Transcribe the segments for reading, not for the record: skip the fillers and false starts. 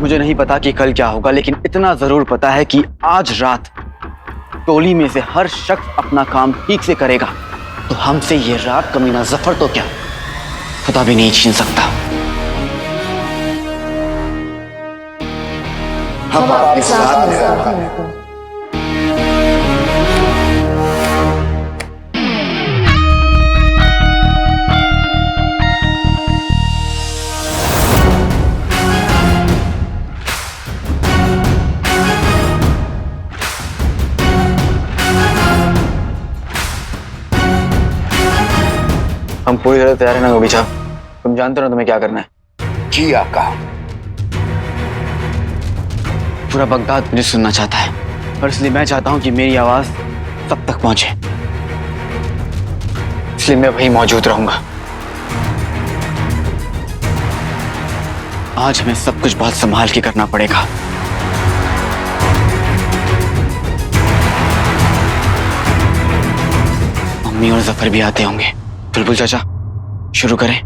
मुझे नहीं पता कि कल क्या होगा, लेकिन इतना जरूर पता है कि आज रात टोली में से हर शख्स अपना काम ठीक से करेगा तो हमसे ये रात कमीना जफर तो क्या खुदा भी नहीं छीन सकता। हम आपके साथ हैं। हम पूरी तरह तैयार है ना गोभी साहब? तुम जानते हो ना तुम्हें क्या करना है? जी आका। पूरा बगदाद मुझे सुनना चाहता है और इसलिए मैं चाहता हूं कि मेरी आवाज सब तक पहुंचे, इसलिए मैं वहीं मौजूद रहूंगा। आज हमें सब कुछ बहुत संभाल के करना पड़ेगा। मम्मी और जफर भी आते होंगे। बुलबुल चाचा, शुरू करें।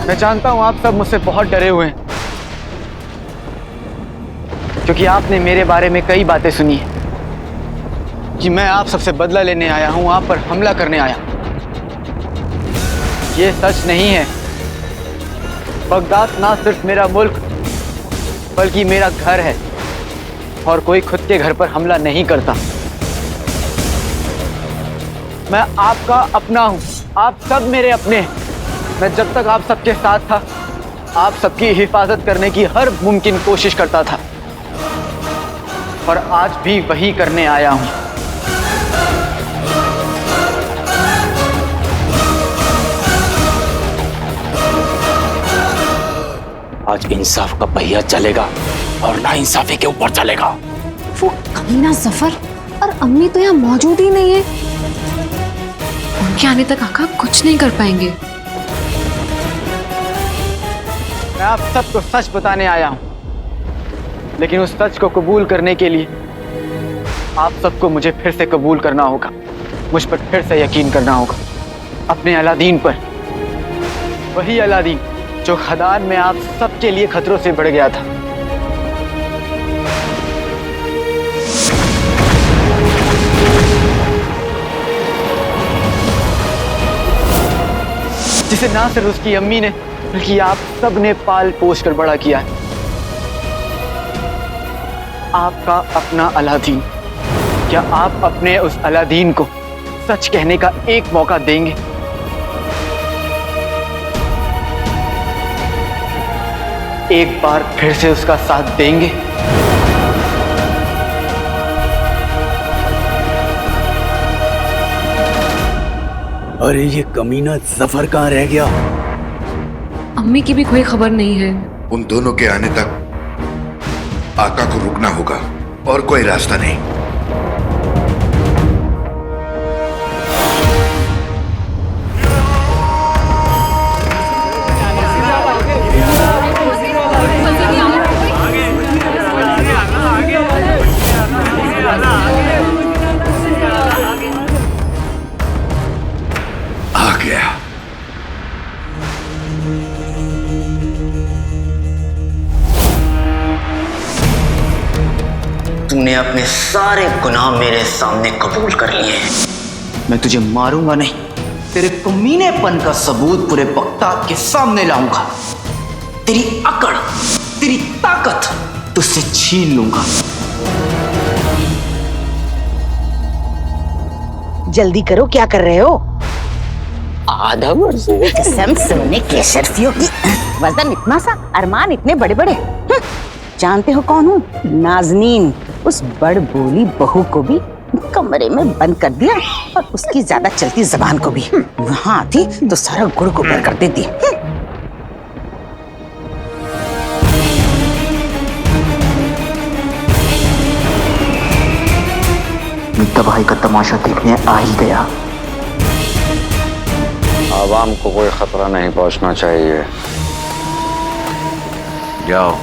मैं जानता हूं आप सब मुझसे बहुत डरे हुए हैं, क्योंकि आपने मेरे बारे में कई बातें सुनी है कि मैं आप सबसे बदला लेने आया हूं, आप पर हमला करने आया। ये सच नहीं है। बगदाद ना सिर्फ मेरा मुल्क बल्कि मेरा घर है और कोई खुद के घर पर हमला नहीं करता। मैं आपका अपना हूं, आप सब मेरे अपने हैं। मैं जब तक आप सबके साथ था आप सबकी हिफाजत करने की हर मुमकिन कोशिश करता था और आज भी वही करने आया हूं। आज इंसाफ का पहिया चलेगा और नाइंसाफी के ऊपर चलेगा। वो कमीना जफर और अम्मी तो यहाँ मौजूद ही नहीं है। उनके आने तक आका कुछ नहीं कर पाएंगे। मैं आप सबको सच बताने आया हूं, लेकिन उस सच को कबूल करने के लिए आप सबको मुझे फिर से कबूल करना होगा, मुझ पर फिर से यकीन करना होगा, अपने अलादीन पर। वही अलादीन जो खदान में आप सबके लिए खतरों से बढ़ गया था। जिसे ना सिर्फ उसकी अम्मी ने बल्कि आप सब ने पाल पोस कर बड़ा किया है। आपका अपना अलादीन। क्या आप अपने उस अलादीन को सच कहने का एक मौका देंगे? एक बार फिर से उसका साथ देंगे? अरे ये कमीना जफर कहाँ रह गया? अम्मी की भी कोई खबर नहीं है। उन दोनों के आने तक आका को रुकना होगा और कोई रास्ता नहीं। तूने अपने सारे गुनाह मेरे सामने कबूल कर लिए हैं। मैं तुझे मारूंगा नहीं, तेरे कमीनेपन का सबूत पूरे बगदाद के सामने लाऊंगा। तेरी अकड़, तेरी ताकत तुझसे छीन लूंगा। जल्दी करो, क्या कर रहे हो? आधा वर्ष कसम सोने के शर्फियों की, वजन इतना सा, अरमान इतने बड़े बड़े। जानते हो कौन हूँ? नाजनीन। उस बड़ बोली बहू को भी कमरे में बंद कर दिया और उसकी ज्यादा चलती जबान को भी। वहां आती तो सारा गुड़ गोबर कर देती। तबाही का तमाशा देखने आ ही गया। आवाम को कोई खतरा नहीं पहुंचना चाहिए। जाओ।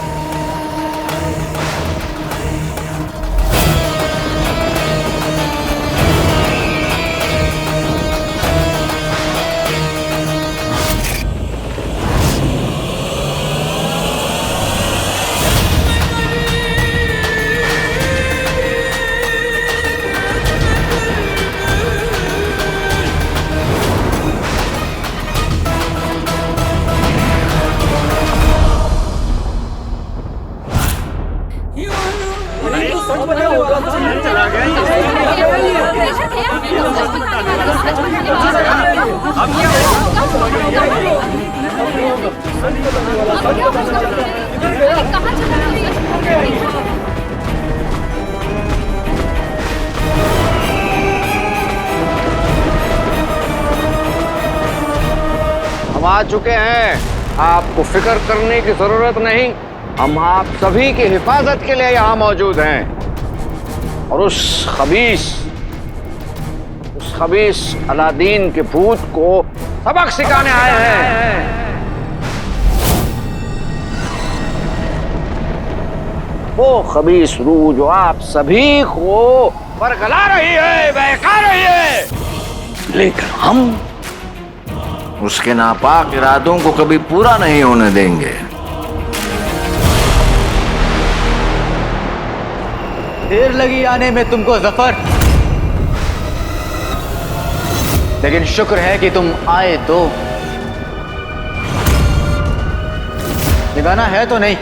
हम आ चुके हैं, आपको फिक्र करने की जरूरत नहीं। हम आप सभी की हिफाजत के लिए यहाँ मौजूद हैं। और उस खबीस अलादीन के भूत को सबक सिखाने आए हैं। वो खबीस रूह जो आप सभी को बरगला रही है, बहका रही है, लेकिन हम उसके नापाक इरादों को कभी पूरा नहीं होने देंगे। देर लगी आने में तुमको जफर, लेकिन शुक्र है कि तुम आए तो। ठिकाना है तो नहीं,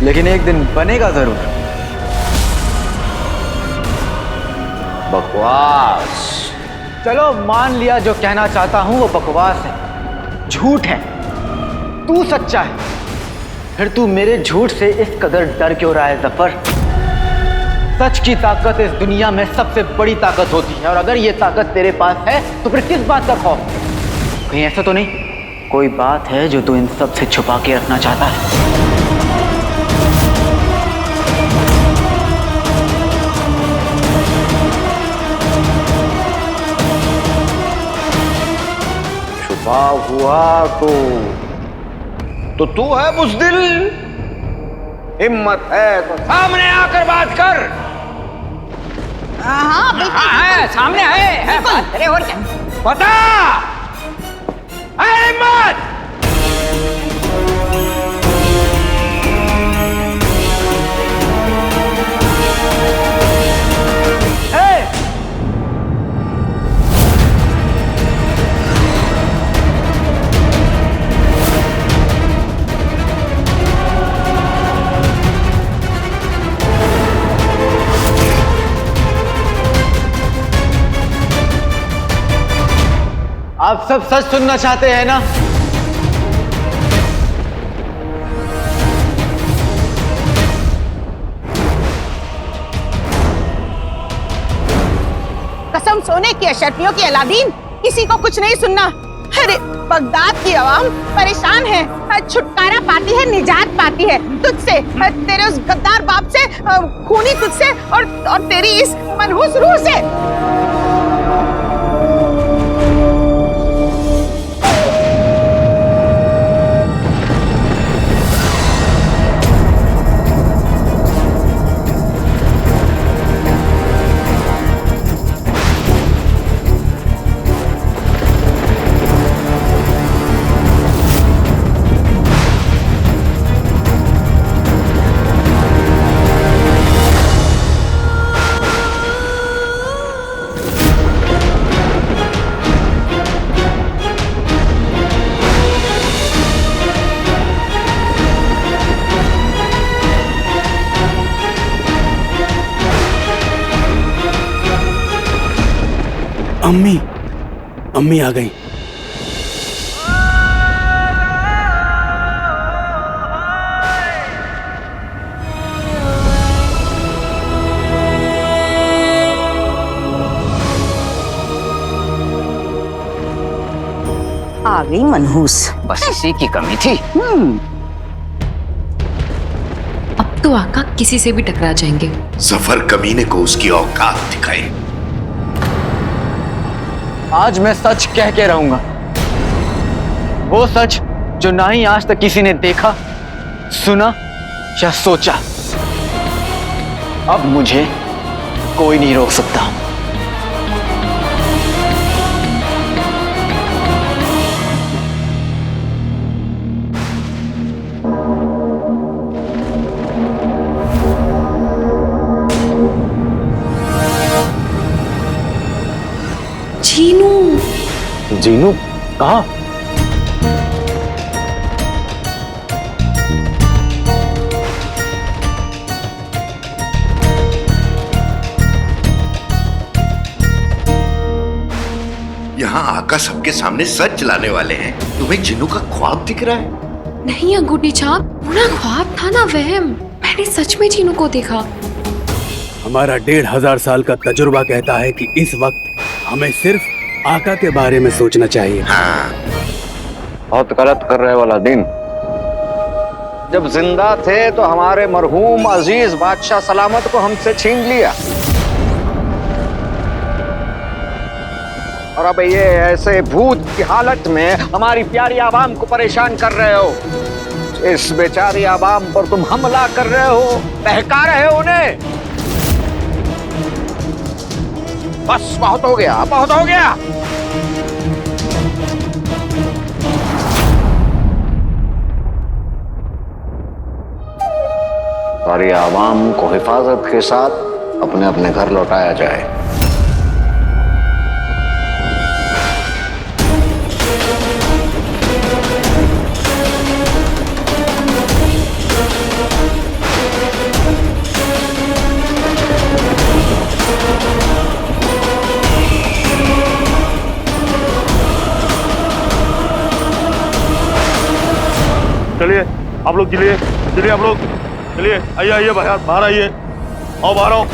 लेकिन एक दिन बनेगा जरूर। बकवास। चलो मान लिया जो कहना चाहता हूं वो बकवास है, झूठ है। तू सच्चा है, फिर तू मेरे झूठ से इस कदर डर क्यों रहा है जफर? सच की ताकत इस दुनिया में सबसे बड़ी ताकत होती है, और अगर ये ताकत तेरे पास है तो फिर किस बात का खौफ? कहीं ऐसा तो नहीं कोई बात है जो तू इन सब से छुपा के रखना चाहता है? छुपा हुआ तो तू है बुज़दिल। हिम्मत है तो सामने आकर बात कर। हाँ बिल्कुल है, सामने है बात। अरे और क्या? बता, है हिम्मत? आप सब सच सुनना चाहते हैं ना? कसम सोने की, अशरफियों की अलादीन, किसी को कुछ नहीं सुनना। अरे बगदाद की आवाम परेशान है, छुटकारा पाती है, निजात पाती है तुझसे, तेरे उस गद्दार बाप से, खूनी तुझसे और तेरी इस मनहूस रूह से। अम्मी अम्मी आ गई। आ गई मनहूस। बस इसी की कमी थी। अब तो आका किसी से भी टकरा जाएंगे। जफर कमीने को उसकी औकात दिखाई। आज मैं सच कह के रहूंगा, वो सच जो ना ही आज तक किसी ने देखा, सुना या सोचा। अब मुझे कोई नहीं रोक सकता। जीनू, जीनू कहाँ? यहाँ आका सबके सामने सच चलाने वाले हैं। तुम्हें जिन्नू का ख्वाब दिख रहा है? नहीं अंगूठी छाप, वो ना ख्वाब था ना वहम। मैंने सच में जीनू को देखा। हमारा 1500 साल का तजुर्बा कहता है कि इस वक्त हमें सिर्फ आका के बारे में सोचना चाहिए। हाँ, बहुत गलत कर रहे वाला दिन। जब जिंदा थे तो हमारे मरहूम अजीज बादशाह सलामत को हमसे छीन लिया, और अब ये ऐसे भूत की हालत में हमारी प्यारी आवाम को परेशान कर रहे हो। इस बेचारी आवाम पर तुम हमला कर रहे हो, बहका रहे हो उन्हें। बस बहुत हो गया, बहुत हो गया। सारी आवाम को हिफाजत के साथ अपने अपने घर लौटाया जाए। चलिए आप लोग, चलिए चलिए आप लोग, चलिए आइए आइए बाहर आइए, आओ बाहर आओ।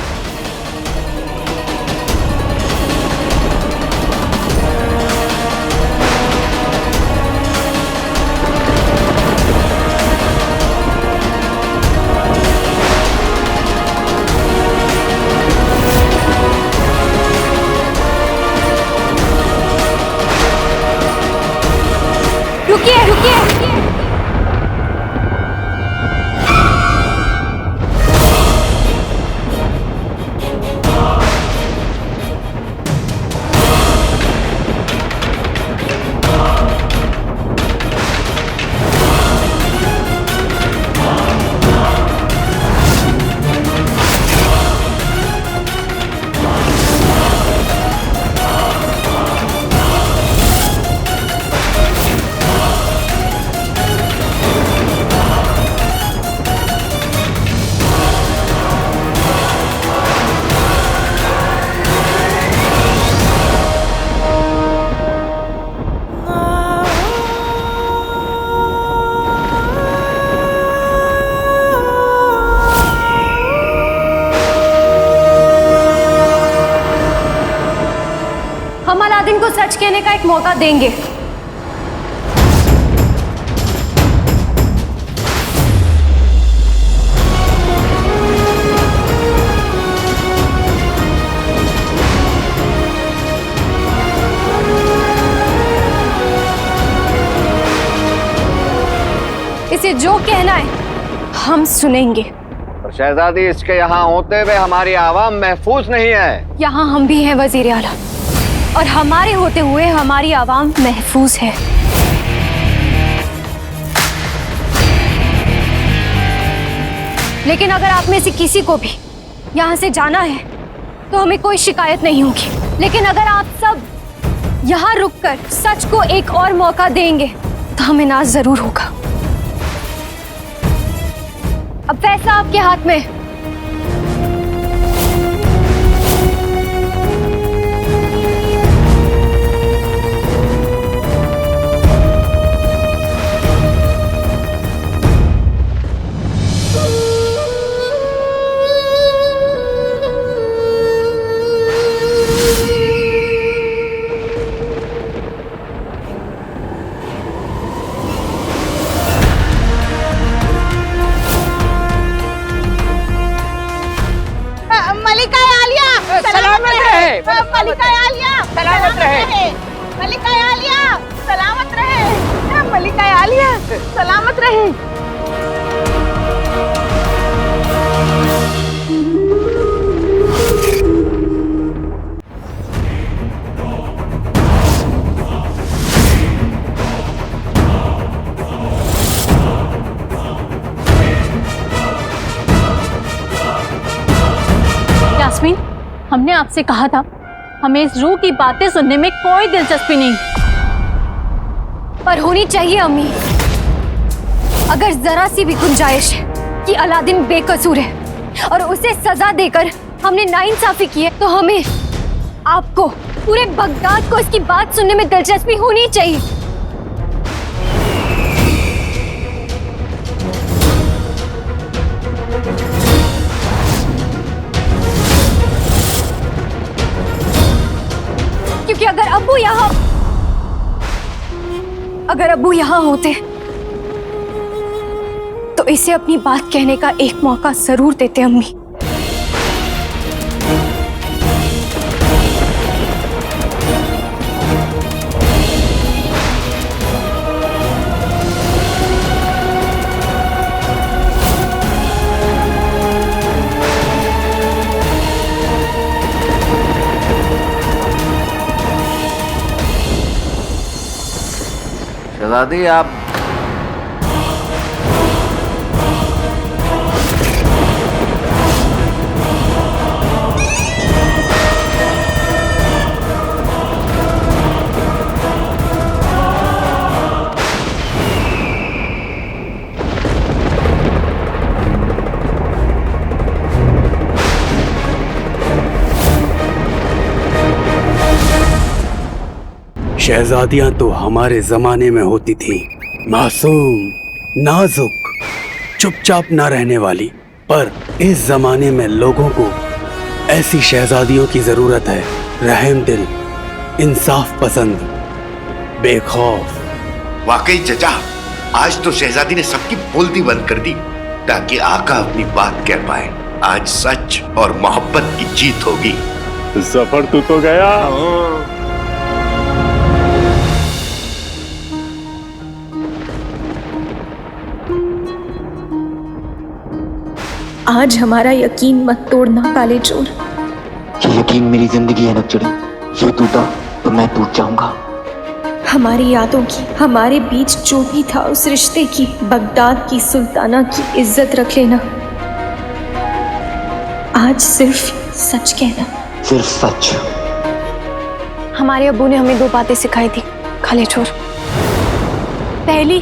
रुकिए रुकिए। हम अलादीन को सच कहने का एक मौका देंगे। इसे जो कहना है हम सुनेंगे। और शहजादी, इसके यहाँ होते हुए हमारी आवाम महफूज नहीं है। यहाँ हम भी हैं वजीर आला, और हमारे होते हुए हमारी आवाम महफूज है। लेकिन अगर आप में से किसी को भी यहाँ से जाना है तो हमें कोई शिकायत नहीं होगी। लेकिन अगर आप सब यहाँ रुककर सच को एक और मौका देंगे तो हमें नाज जरूर होगा। अब फैसला आपके हाथ में। मलिका आलिया सलामत रहे। मलिका आलिया सलामत रहे। मलिका आलिया सलामत रहे। यास्मीन, हमने आपसे कहा था हमें इस रूह की बातें सुनने में कोई दिलचस्पी नहीं। पर होनी चाहिए अम्मी। अगर जरा सी भी गुंजाइश है कि अलादीन बेकसूर है और उसे सजा देकर हमने नाइंसाफी की है, तो हमें, आपको, पूरे बगदाद को इसकी बात सुनने में दिलचस्पी होनी चाहिए। क्योंकि अगर अब्बू यहाँ होते तो इसे अपनी बात कहने का एक मौका जरूर देते अम्मी। शहजादी आप शहजादियां तो हमारे जमाने में होती थी, मासूम, नाजुक, चुपचाप ना रहने वाली। पर इस जमाने में लोगों को ऐसी शहजादियों की जरूरत है, रहम दिल, इंसाफ पसंद, बेखौफ। वाकई चचा, आज तो शहजादी ने सबकी बोलती बंद कर दी ताकि आका अपनी बात कह पाए। आज सच और मोहब्बत की जीत होगी। सफर तू तो गया। आज हमारा यकीन मत तोड़ना काले चोर। ये यकीन मेरी जिंदगी है नक्चड़ी, ये टूटा तो मैं टूट जाऊंगा। हमारी यादों की, हमारे बीच जो भी था उस रिश्ते की, बगदाद की सुल्ताना की इज्जत रख लेना। आज सिर्फ सच कहना, सिर्फ सच। हमारे अब्बू ने हमें दो बातें सिखाई थी काले चोर। पहली,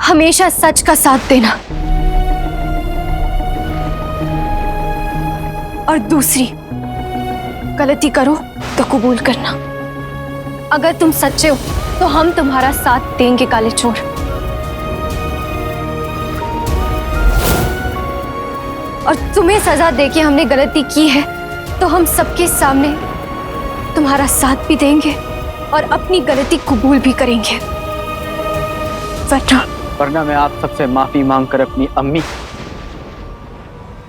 हमेशा सच का साथ देना, और दूसरी, गलती करो तो कबूल करना। अगर तुम सच्चे हो तो हम तुम्हारा साथ देंगे काले चोर। और तुम्हें सजा देके हमने गलती की है तो हम सबके सामने तुम्हारा साथ भी देंगे और अपनी गलती कबूल भी करेंगे। वरना मैं आप सबसे माफी मांगकर अपनी अम्मी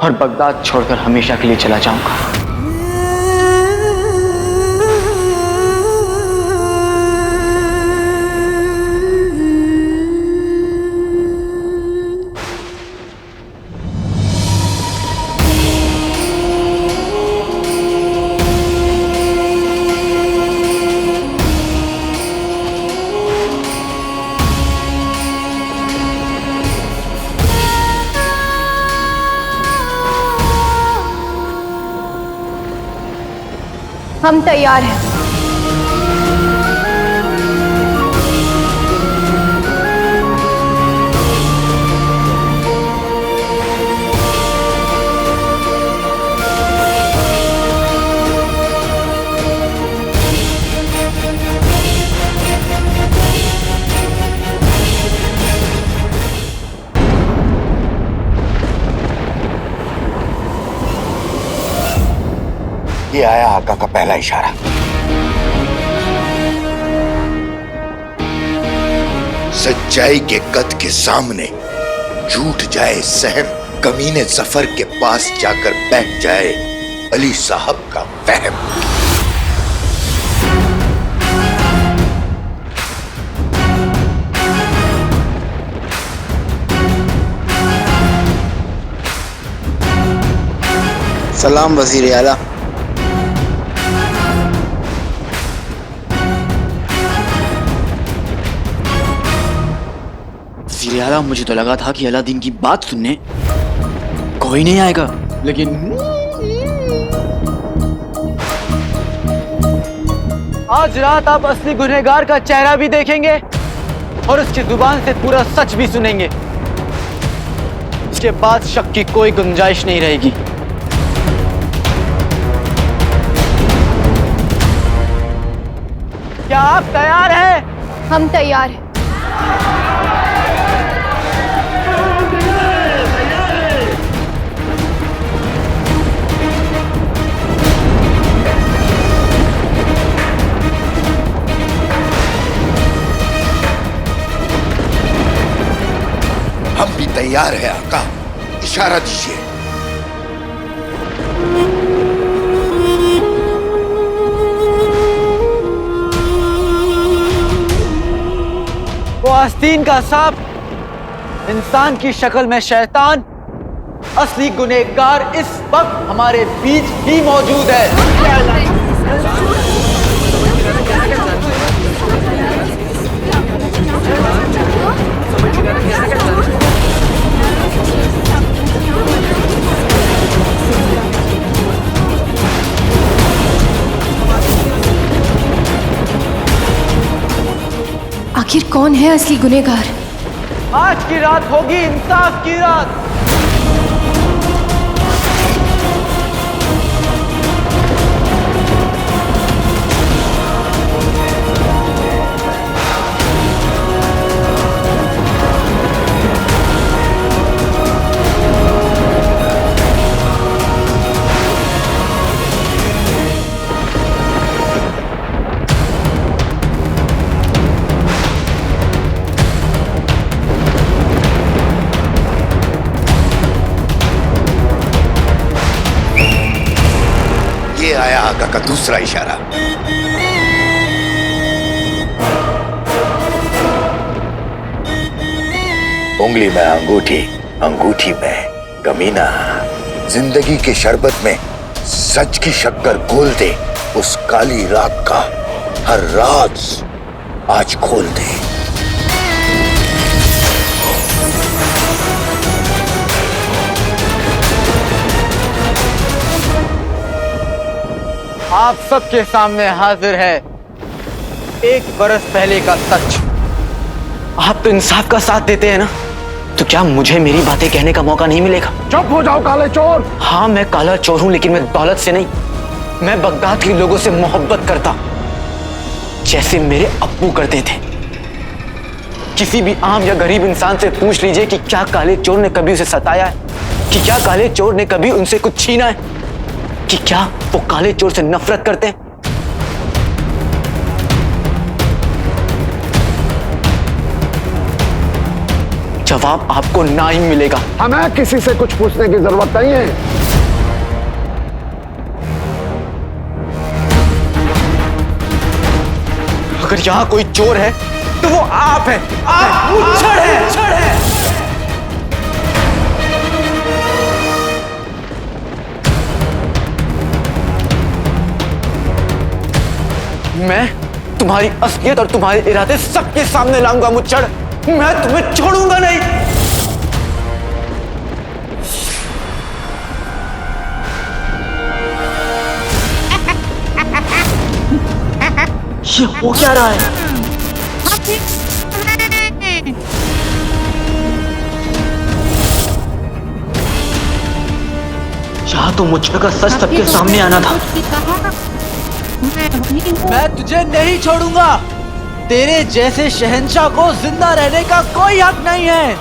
और बगदाद छोड़कर हमेशा के लिए चला जाऊंगा। हम तैयार हैं। ये आया आका का पहला इशारा। सच्चाई के कद के सामने झूठ जाए सहम, कमीने जफर के पास जाकर बैठ जाए अली साहब का वहम। सलाम वजीर आला। वज़ीर आला, मुझे तो लगा था कि अलादीन की बात सुनने कोई नहीं आएगा, लेकिन आज रात आप असली गुनहगार का चेहरा भी देखेंगे और उसकी जुबान से पूरा सच भी सुनेंगे। इसके बाद शक की कोई गुंजाइश नहीं रहेगी। क्या आप तैयार हैं? हम तैयार हैं। हम भी तैयार हैं आका, इशारा दीजिए। वो आस्तीन का सांप, इंसान की शक्ल में शैतान, असली गुनहगार इस वक्त हमारे बीच ही मौजूद है। आखिर कौन है असली गुनहगार? आज की रात होगी इंसाफ की रात। ये आया आका का दूसरा इशारा। उंगली में अंगूठी, अंगूठी में कमीना। जिंदगी के शरबत में सच की शक्कर घोल दे, उस काली रात का हर राज आज खोल दे। आप सबके सामने हाजिर है 1 बरस पहले का सच। आप तो इंसाफ का साथ देते हैं ना, तो क्या मुझे मेरी बातें कहने का मौका नहीं मिलेगा? चुप हो जाओ काले चोर। हाँ, मैं काला चोर हूं, लेकिन मैं दौलत से नहीं, मैं बगदाद के लोगों से मोहब्बत करता, जैसे मेरे अब्बू करते थे। किसी भी आम या गरीब इंसान से पूछ लीजिए कि क्या काले चोर ने कभी उसे सताया है, कि क्या काले चोर ने कभी उनसे कुछ छीना है, कि क्या वो काले चोर से नफरत करते हैं। जवाब आपको ना ही मिलेगा। हमें किसी से कुछ पूछने की जरूरत नहीं है। अगर यहां कोई चोर है तो वो आप हैं। आप मुच्छड़ हैं। मैं तुम्हारी असलियत और तुम्हारे इरादे सबके सामने लाऊंगा मुच्छड़। मैं तुम्हें छोड़ूंगा नहीं। ये हो क्या रहा है? यहाँ तो मुझ का सच सबके सामने आना था। मैं तुझे नहीं छोड़ूंगा। तेरे जैसे शहंशाह को जिंदा रहने का कोई हक नहीं है।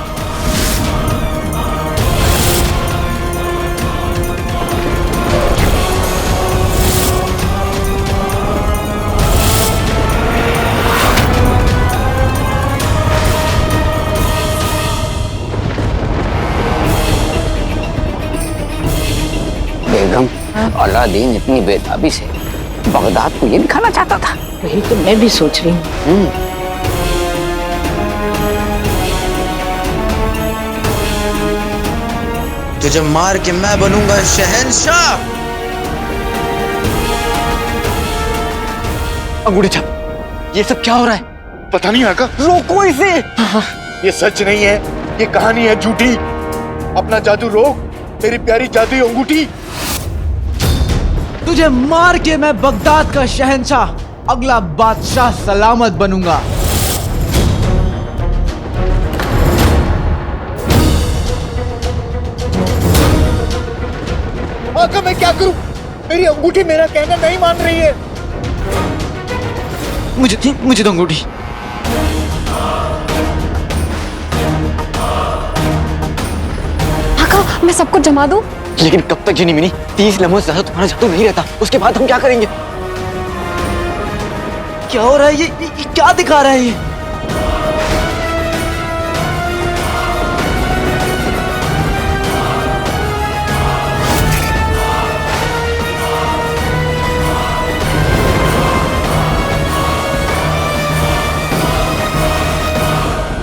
बेगम, अलादीन इतनी बेताबी से बगदाद को ये दिखाना चाहता था। वही तो मैं भी सोच रही हूँ। तुझे मार के मैं बनूंगा शहंशाह। अंगूठी छाप, ये सब क्या हो रहा है? पता नहीं आका। रोको इसे। ये सच नहीं है, ये कहानी है झूठी। अपना जादू रोक, मेरी प्यारी जादुई अंगूठी। तुझे मार के मैं बगदाद का शहंशाह, अगला बादशाह सलामत बनूंगा। आका मैं क्या करूं? मेरी अंगूठी मेरा कहना नहीं मान रही है। मुझे दो अंगूठी। मैं सबको जमा दूं? लेकिन कब तक जिनी मिनी? 30 लम्हों से ज्यादा तुम्हारा जादू नहीं रहता। उसके बाद हम क्या करेंगे? क्या हो रहा है? ये क्या दिखा रहा है ये?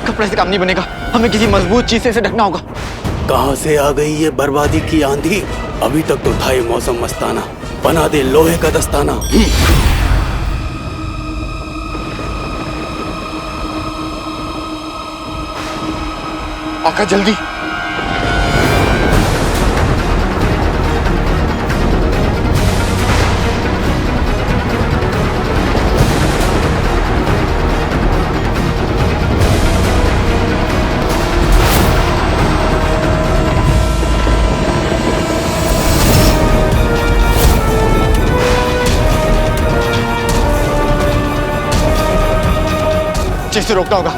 कपड़े से काम नहीं बनेगा, हमें किसी मजबूत चीज से इसे ढकना होगा। कहां से आ गई ये बर्बादी की आंधी? अभी तक तो था ये मौसम मस्ताना, बना दे लोहे का दस्ताना। आका जल्दी। जिसे रोकना होगा।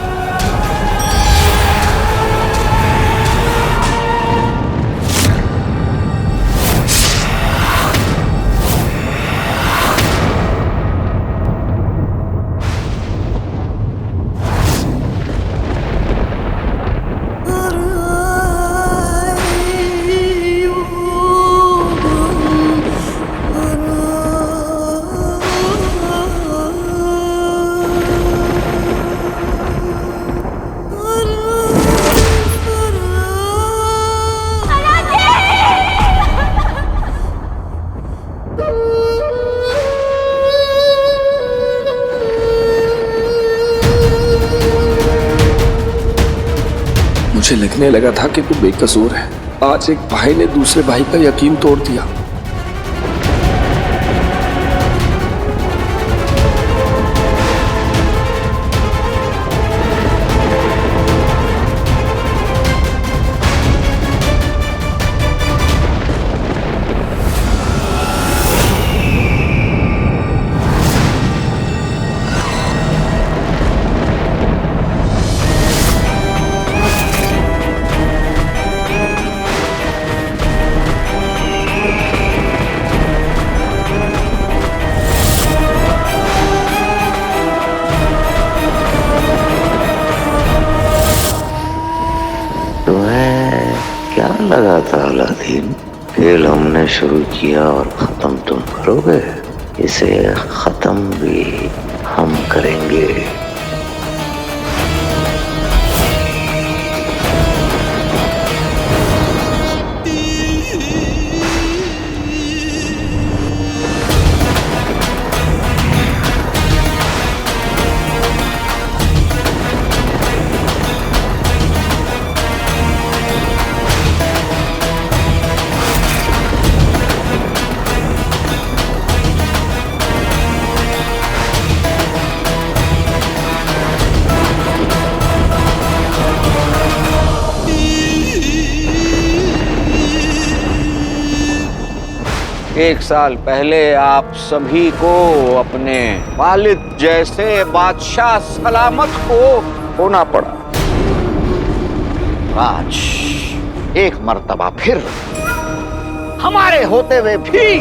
मुझे लगने लगा था कि तू बेकसूर है। आज एक भाई ने दूसरे भाई का यकीन तोड़ दिया। क्या लगा था अलादीन? खेल हमने शुरू किया और खत्म तुम करोगे। इसे खत्म भी हम करेंगे। एक साल पहले आप सभी को अपने वालिद जैसे बादशाह सलामत को होना पड़ा। आज एक मर्तबा फिर हमारे होते हुए भी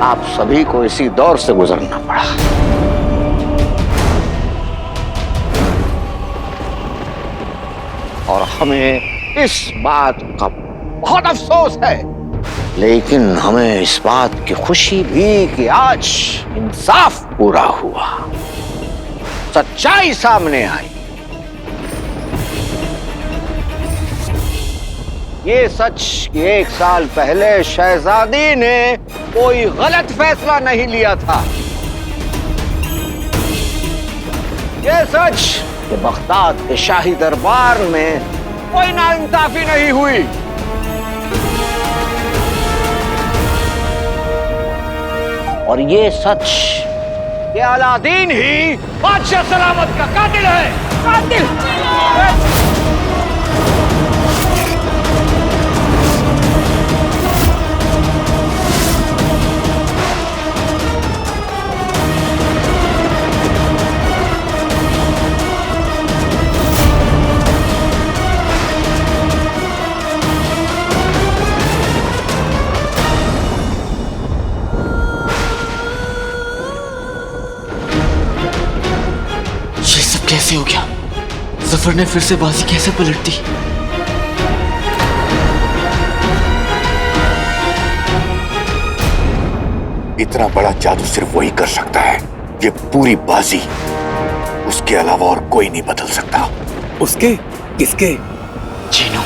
आप सभी को इसी दौर से गुजरना पड़ा। और हमें इस बात का बहुत अफसोस है लेकिन हमें इस बात की खुशी भी कि आज इंसाफ पूरा हुआ, सच्चाई सामने आई। ये सच कि 1 साल पहले शहजादी ने कोई गलत फैसला नहीं लिया था। ये सच कि बगदाद के शाही दरबार में कोई नाइंसाफी नहीं हुई। और ये सच कि अलादीन ही बादशाह सलामत का कातिल है। कातिल! कैसे हो गया? जफर ने फिर से बाजी कैसे पलट दी? इतना बड़ा जादू सिर्फ वही कर सकता है। ये पूरी बाजी उसके अलावा और कोई नहीं बदल सकता। उसके? किसके? जीनू।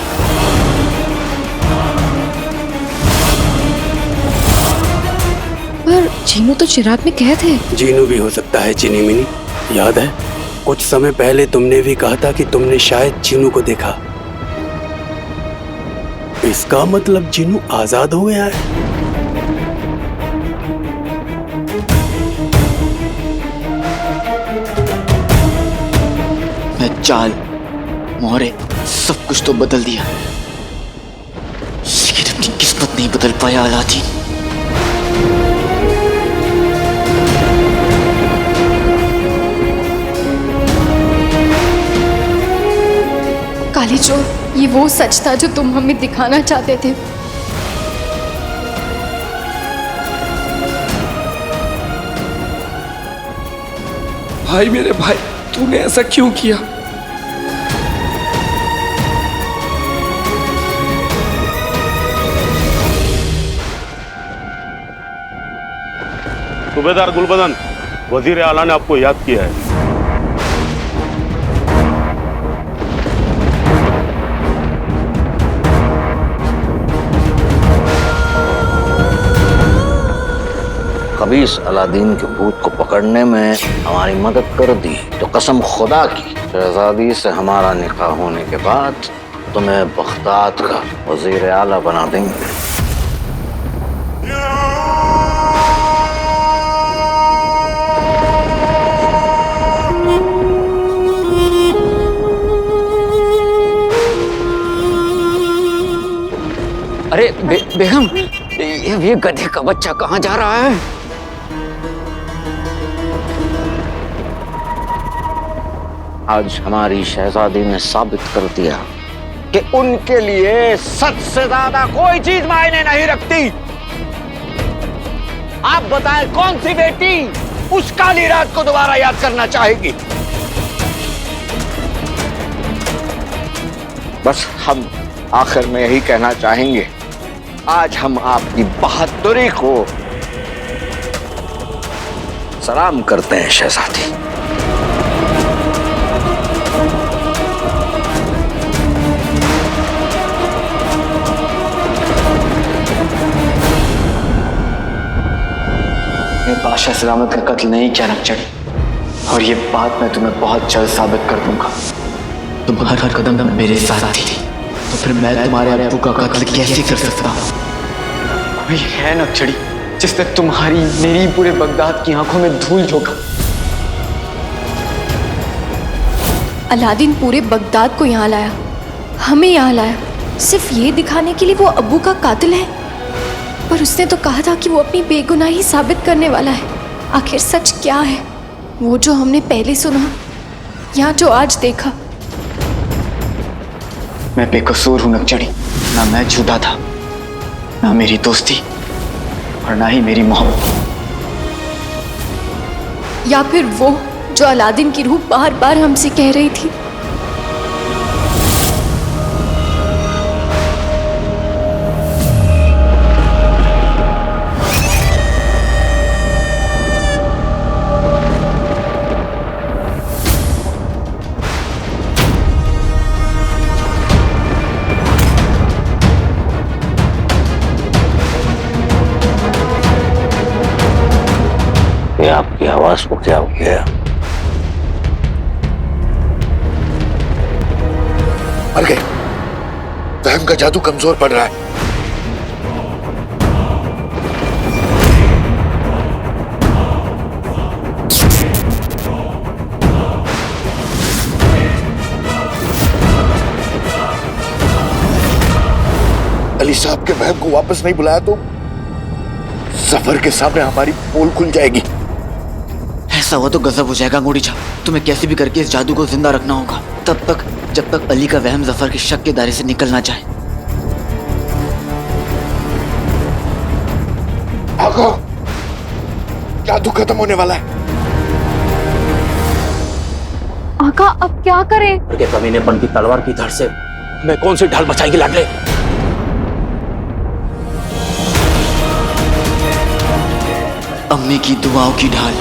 पर जीनू तो चिराग में कैद है। जीनू भी हो सकता है चिनी मिनी। याद है कुछ समय पहले तुमने भी कहा था कि तुमने शायद जीनू को देखा। इसका मतलब जीनू आजाद हो गया है। मैं चाल मोहरे सब कुछ तो बदल दिया, लेकिन अपनी किस्मत नहीं बदल पाया अलादीन। काली चोर, ये वो सच था जो तुम हमें दिखाना चाहते थे। भाई मेरे भाई, तूने ऐसा क्यों किया? सूबेदार गुलबदन, वजीर आला ने आपको याद किया है। खबीस अलादीन के भूत को पकड़ने में हमारी मदद कर दी तो कसम खुदा की शहजादी से हमारा निकाह होने के बाद तुम्हें बगदाद का वजीर आला बना देंगे। अरे बेगम, ये गधे का बच्चा कहाँ जा रहा है? आज हमारी शहजादी ने साबित कर दिया कि उनके लिए सच से ज्यादा कोई चीज मायने नहीं रखती। आप बताएं कौन सी बेटी उस काली रात को दोबारा याद करना चाहेगी? बस हम आखिर में यही कहना चाहेंगे, आज हम आपकी बहादुरी को सलाम करते हैं शहजादी। बादशाह सलामत का कत्ल नहीं किया नक्चड़ी, और ये बात मैं तुम्हें बहुत जल्द साबित कर दूंगा। तुम हर कदम मेरे साथ थी, तो फिर मैं तुम्हारे अब्बू का कत्ल कैसे कर सकता हूँ? वही है नक्चड़ी जिसने तुम्हारी मेरी पूरे बगदाद की आंखों में धूल झोंका। अलादीन पूरे बगदाद को यहाँ लाया, हमें यहाँ लाया, सिर्फ ये दिखाने के लिए वो अब्बू का कातिल है। पर उसने तो कहा था कि वो अपनी बेगुनाही साबित करने वाला है। आखिर सच क्या है? वो जो हमने पहले सुना या जो आज देखा? मैं बेकसूर हूं नक्चड़ी। ना मैं जुदा था, ना मेरी दोस्ती, और ना ही मेरी मोहब्बत। या फिर वो जो अलादीन की रूह बार बार हमसे कह रही थी। आवाज को क्या हो गया? मर गए। वहम का जादू कमजोर पड़ रहा है। अली साहब के वहम को वापस नहीं बुलाया तो जफर के सामने हमारी पोल खुल जाएगी। ऐसा हुआ तो गजब हो जाएगा अंगूठी छाप। तुम्हें कैसे भी करके इस जादू को जिंदा रखना होगा, तब तक जब तक अली का वहम जफर के शक के दायरे से निकल ना जाए। आगा, जादू खत्म होने वाला है। आका अब क्या करें? के कमीनेपन की तलवार की धार से मैं कौन सी ढाल बचाएगी लाडले? अम्मी की दुआओं की ढाल।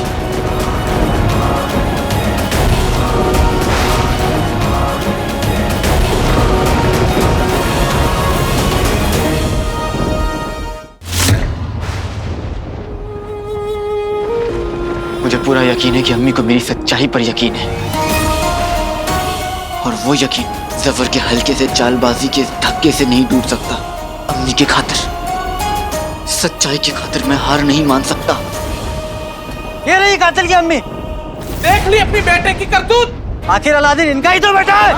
मुझे पूरा यकीन है कि अम्मी को मेरी सच्चाई पर यकीन है, और वो यकीन जफर के हल्के से चालबाजी के धक्के से नहीं टूट सकता। अम्मी की खातिर, सच्चाई की खातिर मैं हार नहीं मान सकता। ये रही कातिल की अम्मी। देख ली अपनी बेटे की करतूत। आखिर अलादीन इनका ही तो बेटा है।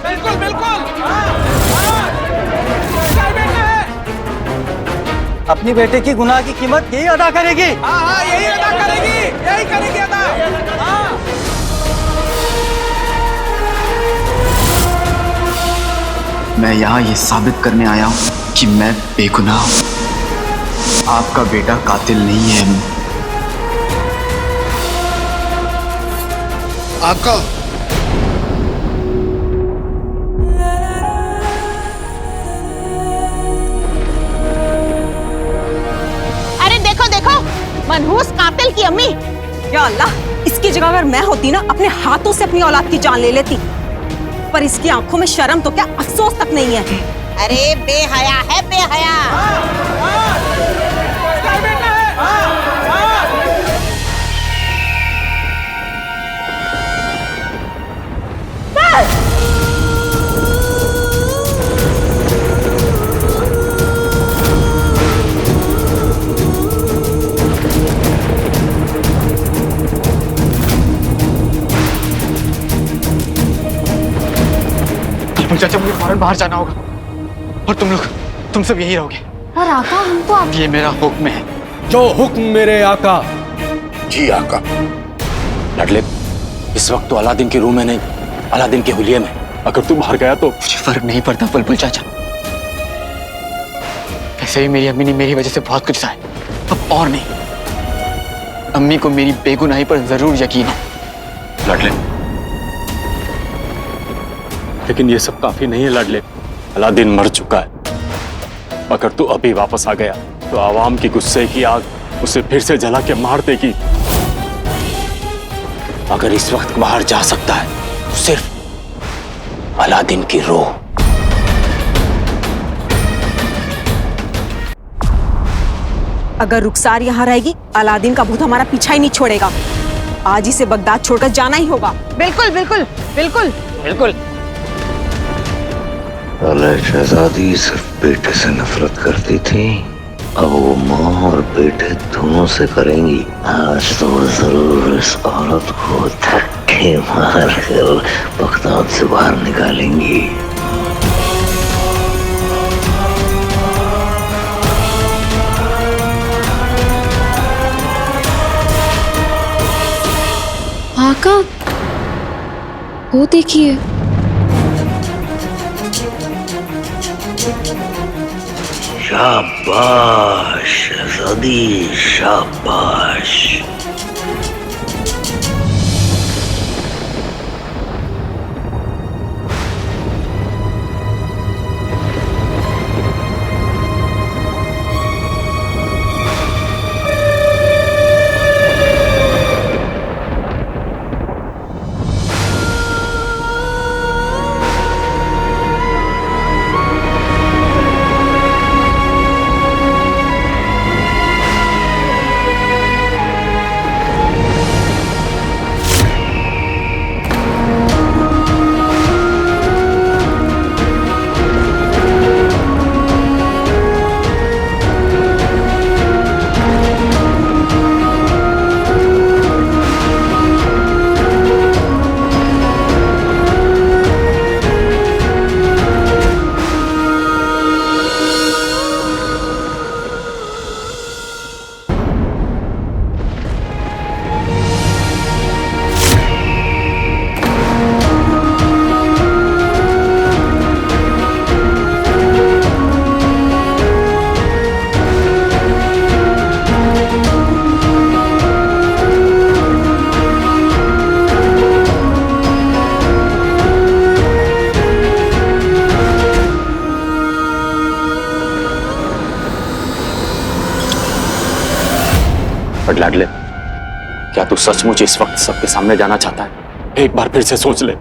बिल्कुल बिल्कुल। अपनी बेटे की गुनाह की कीमत यही अदा करेगी। यही अदा करेगी, यही करेगी अदा। मैं यहाँ ये साबित करने आया हूँ कि मैं बेगुनाह हूँ। आपका बेटा कातिल नहीं है। आका, अरे देखो देखो, मनहूस कातिल की अम्मी। या अल्लाह, इसकी जगह अगर मैं होती ना, अपने हाथों से अपनी औलाद की जान ले लेती। पर इसकी आंखों में शर्म तो क्या, अफसोस तक नहीं है। अरे बेहया है, बेहया। चाचा, मुझे फौरन बाहर जाना होगा, और तुम सब यही रहोगे। और आका, हम तो ये मेरा हुक्म है। जो हुक्म मेरे आका। जी आका। लाडले, इस वक्त तो अलादीन के रूम में नहीं, अलादीन के हुलिये में। अगर तू बाहर गया तो मुझे फर्क नहीं पड़ता बुलबुल चाचा। वैसे भी मेरी अम्मी ने मेरी वजह से बहुत कुछ सहा है, अब और नहीं। अम्मी को मेरी बेगुनाही पर जरूर यकीन है। लाडले, लेकिन ये सब काफी नहीं है लाडले। अलादीन मर चुका है। अगर तू अभी वापस आ गया तो आवाम की गुस्से की आग उसे फिर से जला के मार देगी। अगर इस वक्त बाहर जा सकता है तो सिर्फ अलादीन की रूह। अगर रुखसार यहाँ रहेगी, अलादीन का भूत हमारा पीछा ही नहीं छोड़ेगा। आज इसे बगदाद छोड़कर जाना ही होगा। बिल्कुल बिल्कुल बिल्कुल बिल्कुल। पहले शहजादी सिर्फ बेटे से नफरत करती थी, अब वो माँ और बेटे दोनों से करेंगी। आज तो वो जरूर इस औरत को धक्के मार कर बगदाद से बाहर निकालेंगी। आका, वो देखिए। शाबाश शहजादी, शाबाश। सचमुच इस वक्त सबके सामने जाना चाहता है, एक बार फिर से सोच ले।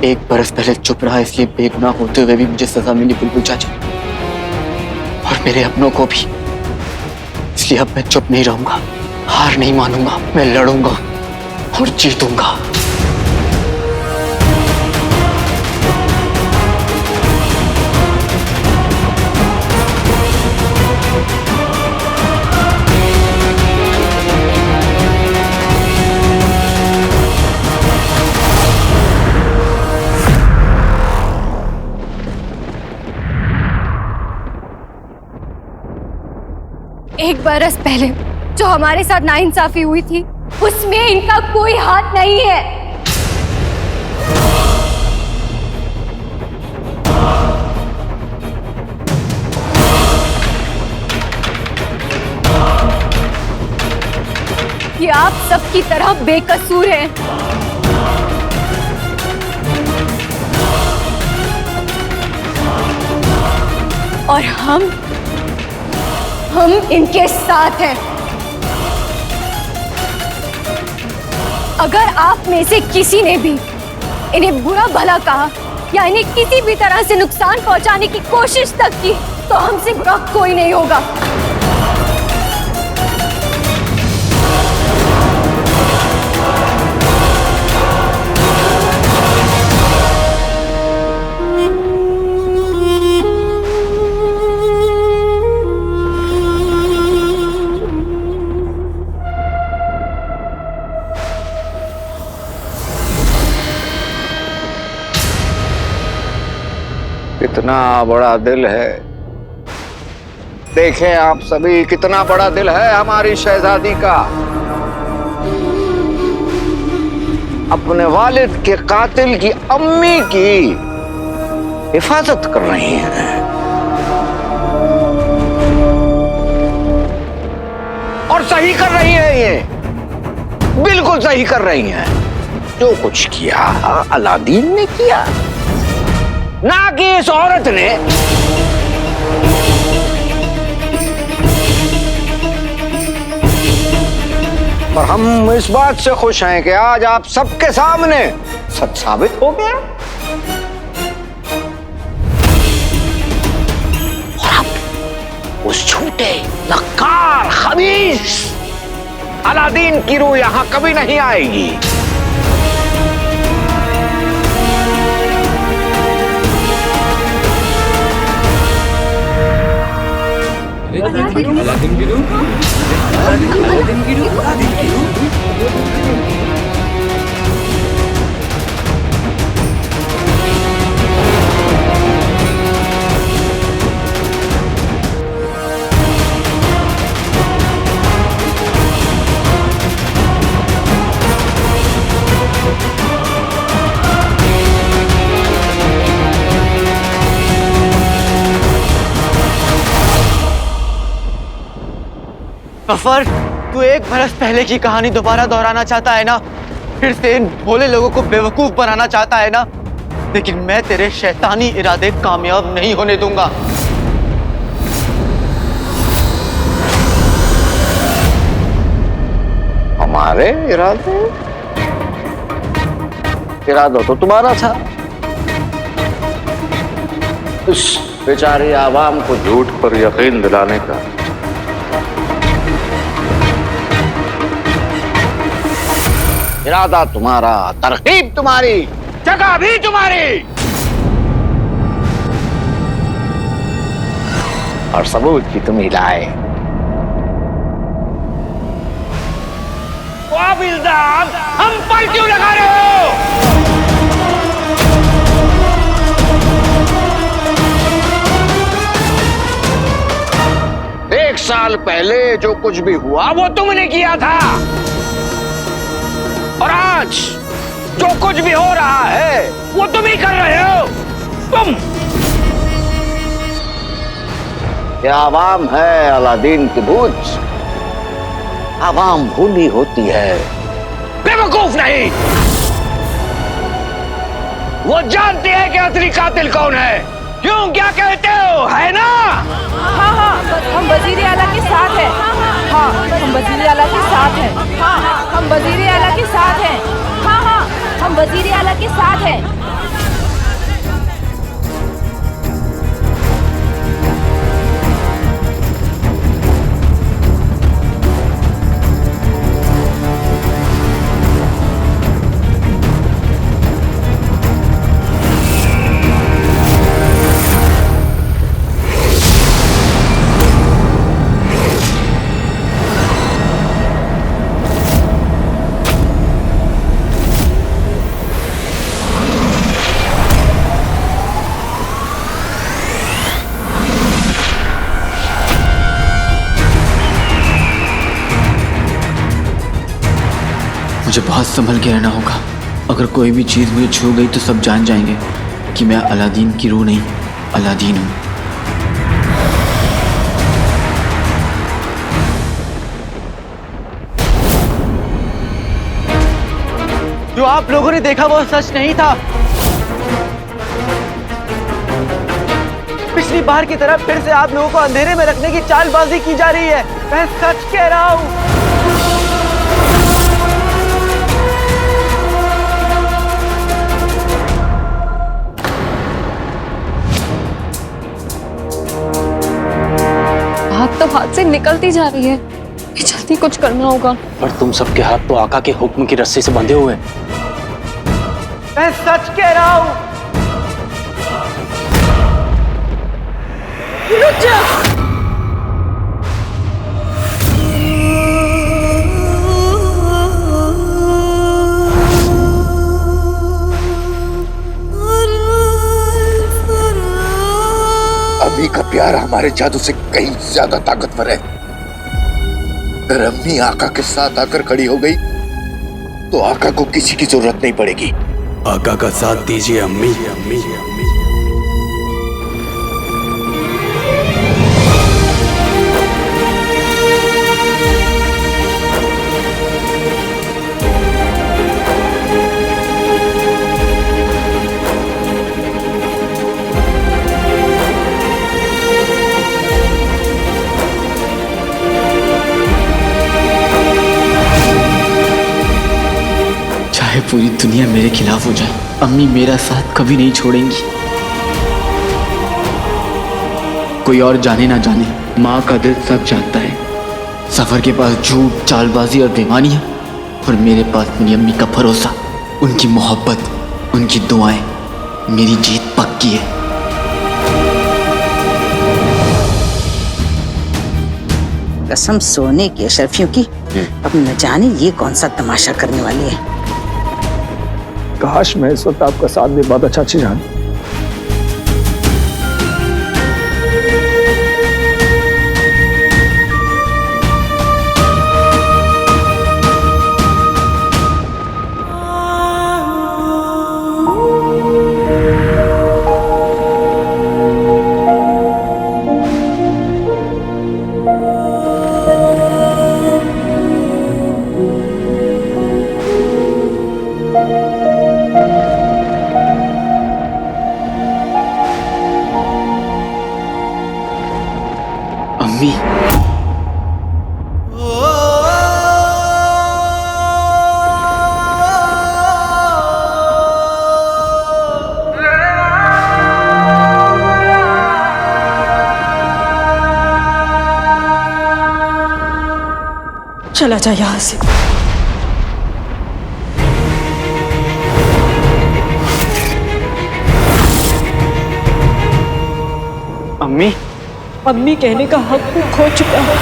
एक बरस पहले चुप रहा इसलिए बेगुनाह होते हुए भी मुझे सजा मिली बुलबुल चाचा, और मेरे अपनों को भी। इसलिए अब मैं चुप नहीं रहूंगा, हार नहीं मानूंगा, मैं लड़ूंगा और जीतूंगा। एक बरस पहले जो हमारे साथ नाइंसाफी हुई थी उसमें इनका कोई हाथ नहीं है। ये आप सबकी तरह बेकसूर हैं। और हम इनके साथ हैं। अगर आप में से किसी ने भी इन्हें बुरा भला कहा या इन्हें किसी भी तरह से नुकसान पहुंचाने की कोशिश तक की तो हमसे बुरा कोई नहीं होगा। कितना बड़ा दिल है, देखें आप सभी, कितना बड़ा दिल है हमारी शहजादी का। अपने वालिद के कातिल की अम्मी की हिफाजत कर रही हैं और सही कर रही हैं, ये बिल्कुल सही कर रही हैं। जो कुछ किया अलादीन ने किया, ना कि इस औरत ने। और हम इस बात से खुश हैं कि आज आप सबके सामने सच साबित हो गया। और अब उस झूठे नक्कार खबीस अलादीन की रूह यहां कभी नहीं आएगी। गफर, तू एक बरस पहले की कहानी दोबारा दोहराना चाहता है ना? फिर से इन भोले लोगों को बेवकूफ बनाना चाहता है ना? लेकिन मैं तेरे शैतानी इरादे कामयाब नहीं होने दूंगा। हमारे इरादा तो तुम्हारा था, उस बेचारी आवाम को झूठ पर यकीन दिलाने का। इरादा तुम्हारा, तरकीब तुम्हारी, जगह भी तुम्हारी, और सबूत भी तुम ही लाए। तो अब इल्जाम हम पर क्यों लगा रहे हो? एक साल पहले जो कुछ भी हुआ वो तुमने किया था, और आज जो कुछ भी हो रहा है वो तुम ही कर रहे हो। तुम। ये आवाम है अलादीन की भूत। आवाम भूली होती है, बेवकूफ नहीं। वो जानती है कि असली कातिल कौन है। क्यों, क्या कहते हो, है ना? हाँ, हम वजीर आला के साथ हैं। हाँ हम वजीर आला के साथ हैं। हाँ हम वजीर आला के साथ हैं। हाँ हाँ हम वजीर आला के साथ हैं। मुझे बहुत संभल के रहना होगा। अगर कोई भी चीज़ मुझे छू गई तो सब जान जाएंगे कि मैं अलादीन की रूह नहीं, अलादीन हूँ। जो आप लोगों ने देखा वो सच नहीं था। पिछली बार की तरह फिर से आप लोगों को अंधेरे में रखने की चालबाजी की जा रही है। मैं सच कह रहा हूँ। आग तो हाथ से निकलती जा रही है। ये जल्दी कुछ करना होगा। पर तुम सबके हाथ तो आका के हुक्म की रस्सी से बंधे हुए। मैं सच कह रहा हूँ। रुक जा। अम्मी का प्यार हमारे जादू से कहीं ज्यादा ताकतवर है। अगर अम्मी आका के साथ आकर खड़ी हो गई तो आका को किसी की जरूरत नहीं पड़ेगी। आका का साथ दीजिए अम्मी। चाहे पूरी दुनिया मेरे खिलाफ हो जाए, अम्मी मेरा साथ कभी नहीं छोड़ेंगी। कोई और जाने ना जाने, माँ का दिल सब जानता है। सफर के पास झूठ, चालबाजी और बेईमानी है, और मेरे पास मेरी अम्मी का भरोसा, उनकी मोहब्बत, उनकी दुआएं। मेरी जीत पक्की है। कसम सोने की अशरफियों की, अब न जाने ये कौन सा तमाशा करने वाली है। काश मैं इस वक्त आपका साथ दे पाता चाची जान। अम्मी, चला जा यहाँ से। अम्मी, अम्मी कहने का हक तू खो चुका है।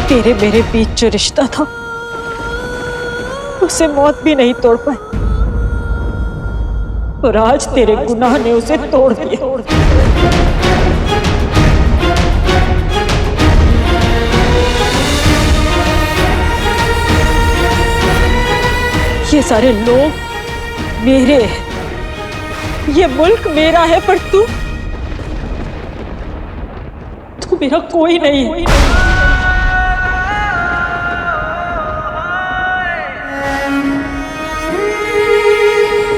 तेरे मेरे बीच जो रिश्ता था उसे मौत भी नहीं तोड़ पाई, और आज तेरे गुनाह ने उसे तोड़ दिया। ये सारे लोग मेरे हैं, ये मुल्क मेरा है, पर तू मेरा कोई नहीं है।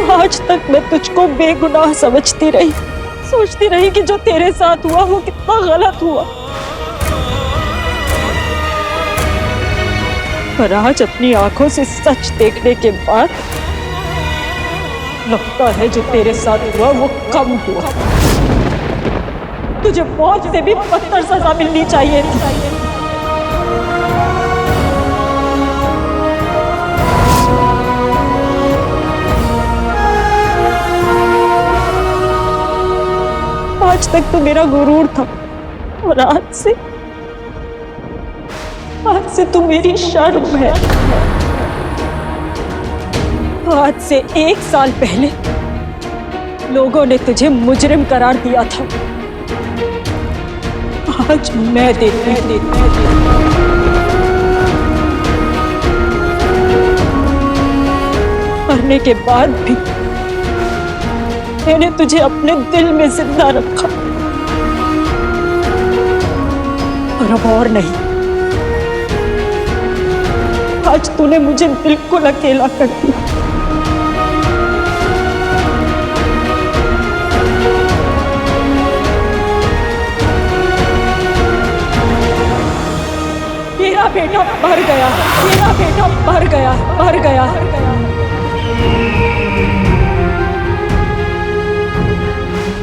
आज तक मैं तुझको बेगुनाह समझती रही, सोचती रही कि जो तेरे साथ हुआ वो कितना गलत हुआ। पर आज अपनी आंखों से सच देखने के बाद लगता है जो तेरे साथ हुआ वो कम हुआ। तुझे मौत से भी बदतर सजा मिलनी चाहिए थी। आज तक तो मेरा गुरूर था और आज से तू मेरी शर्म है। आज से 1 साल पहले लोगों ने तुझे मुजरिम करार दिया था, आज मैं देती मरने के बाद भी मैंने तुझे अपने दिल में जिंदा रखा, और अब और नहीं। आज तूने मुझे बिल्कुल अकेला कर दिया। मेरा बेटा मर गया, मेरा बेटा मर गया, मर गया।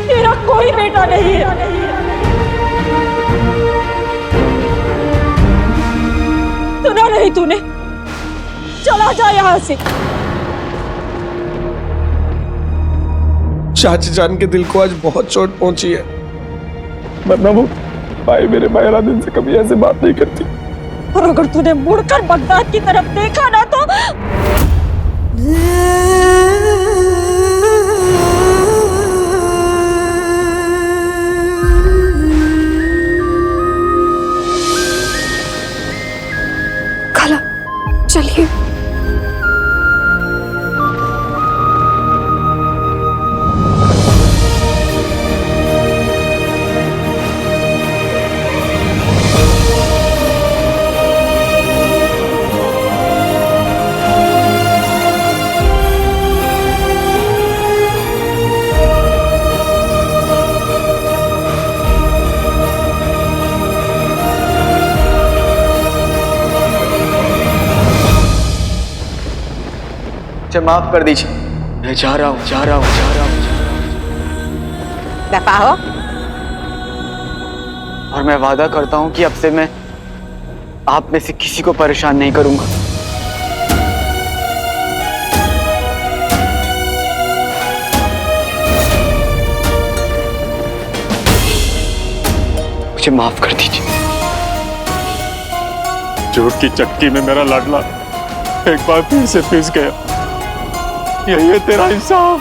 मेरा कोई बेटा नहीं है। सुना नहीं तूने? चला जा यहाँ से। चाची जान के दिल को आज बहुत चोट पहुंची है, वरना वो भाई मेरे भाई अलादीन से कभी ऐसे बात नहीं करती। और अगर तूने मुड़कर बगदाद की तरफ देखा ना तो खाला चलिए। मुझे माफ कर दीजिए, मैं जा रहा हूँ, जा रहा हूँ, जा रहा हूँ। दफा हो। और मैं वादा करता हूँ कि अब से मैं आप में से किसी को परेशान नहीं करूंगा। मुझे माफ कर दीजिए। झूठ की चक्की में मेरा लाडला एक बार फिर से पिस गया। यही है तेरा इंसाफ।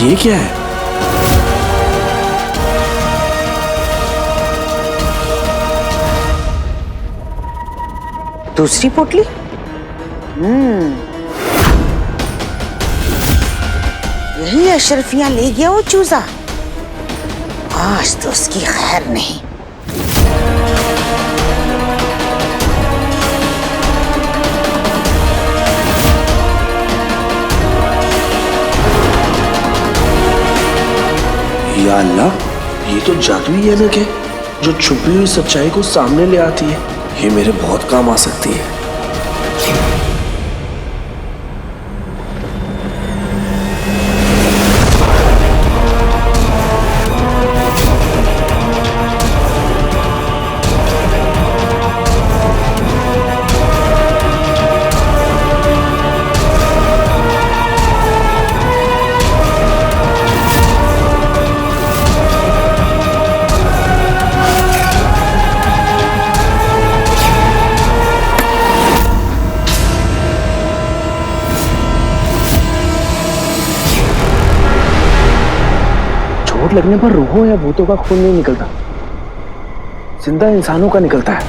ये क्या है? दूसरी पोटली? यही अशरफियां ले गया वो चूजा। आज तो उसकी खैर नहीं। या अल्लाह, ये तो जादुई ऐनक है जो छुपी हुई सच्चाई को सामने ले आती है। ये मेरे बहुत काम आ सकती है। चोट लगने पर रूहों या भूतों का खून नहीं निकलता, जिंदा इंसानों का निकलता है।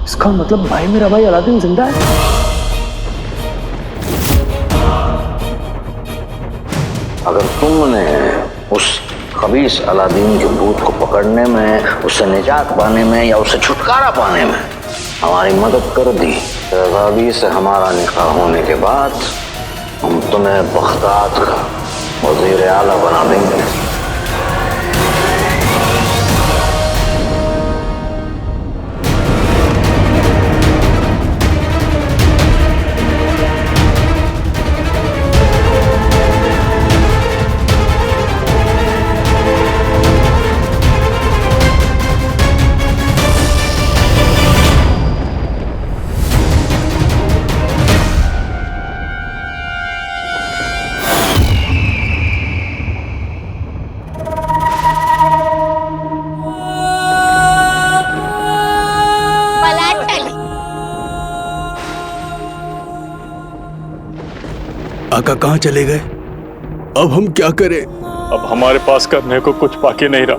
इसका मतलब भाई मेरा भाई अलादीन जिंदा है। अगर तुमने उस खबीस अलादीन के भूत को पकड़ने में, उससे निजात पाने में या उससे छुटकारा पाने में हमारी मदद कर दी, शहजादी से हमारा निकाह होने के बाद हम तुम्हें बगदाद का वजीर आला बना देंगे। आका कहाँ चले गए? अब हम क्या करें? अब हमारे पास करने को कुछ बाकी नहीं रहा।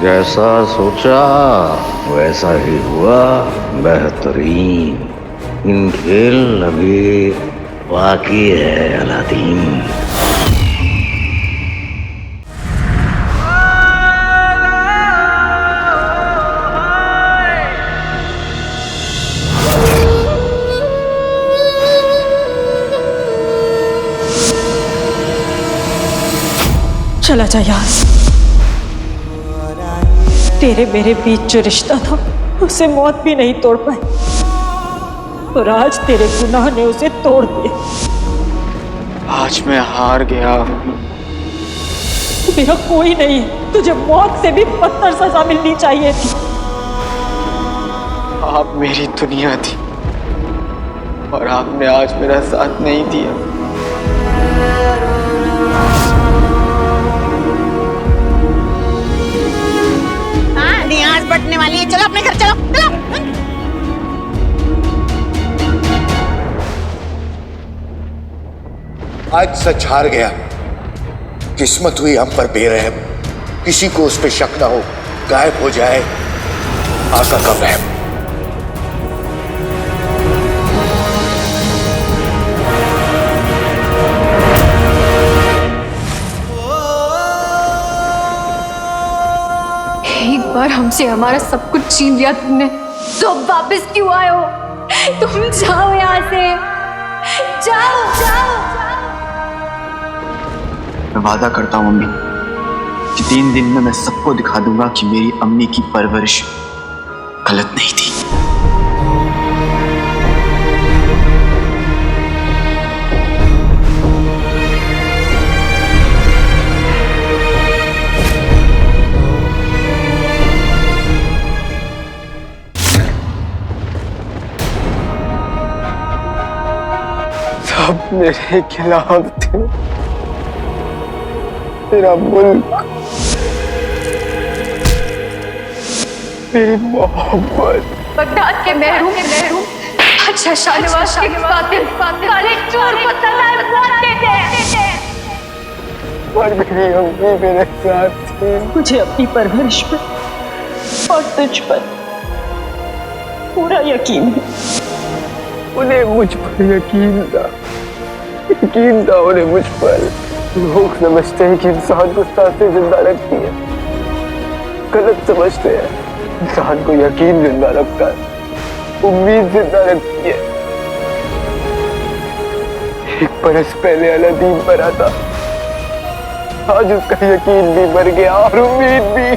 जैसा सोचा वैसा ही हुआ, बेहतरीन। इन खेल अभी बाकी है अलादीन। चला जा यहाँ से। तेरे मेरे बीच जो रिश्ता था उसे मौत भी नहीं तोड़ पाई, और आज तेरे गुनाह ने उसे तोड़ दिया। आज मैं हार गया। मेरा कोई नहीं है, तुझे मौत से भी बदतर सजा मिलनी चाहिए थी। आप मेरी दुनिया थी और आपने आज मेरा साथ नहीं दिया। न्याज बटने वाली है, चलो अपने घर चलो, चलो। आज सच हार गया। किस्मत हुई हम पर बेरहम, किसी को उस पे शक ना हो, गायब हो जाए आका का वहम। एक बार हमसे हमारा सब कुछ छीन लिया तुमने, तो अब वापस क्यों आए हो? तुम जाओ यहाँ से, जाओ जाओ। मैं वादा करता हूँ मम्मी कि 3 दिन में मैं सबको दिखा दूंगा कि मेरी अम्मी की परवरिश गलत नहीं थी। सब मेरे खिलाफ थे। मेरा मुल्क, मेरी मोहब्बत, बगदाद के महरूम अच्छा शाहनवाज के कातिल काले चोर को सलाम मारते थे। और मेरी अम्मी मेरे साथ थी। मुझे अपनी परवरिश पर और तुझ पर पूरा यकीन है। उन्हें मुझ पर यकीन था उन्हें मुझ पर। लोग समझते हैं कि इंसान को सांसें जिंदा रखती है, गलत समझते हैं। इंसान को यकीन जिंदा रखता है, उम्मीद जिंदा रखती है। 1 बरस पहले अलादीन मरा था, आज उसका यकीन भी मर गया और उम्मीद भी,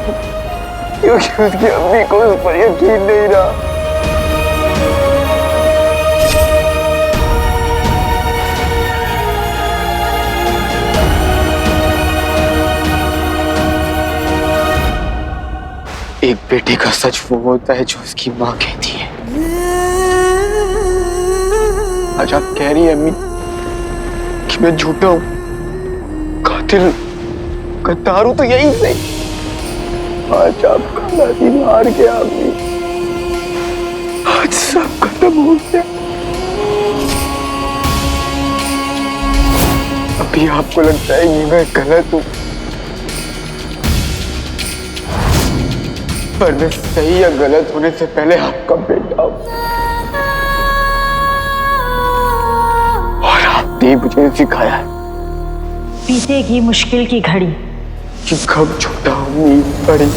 क्योंकि उसकी अम्मी को उस पर यकीन नहीं रहा। एक बेटे का सच वो होता है जो उसकी माँ कहती है। आज आप कह रही है अम्मी कि मैं झूठा हूं, कातिल, गद्दार हूं, तो यही सही। आज आपका अलादीन हार गया अम्मी। आज सब खत्म हो गया। अभी आपको लगता है कि मैं गलत हूं, पर मैं सही या गलत होने से पहले आपका बेटा हूं। और आपने मुझे सिखाया है बीतेगी मुश्किल की घड़ी कि कब छोटा उम्मीद बड़ी।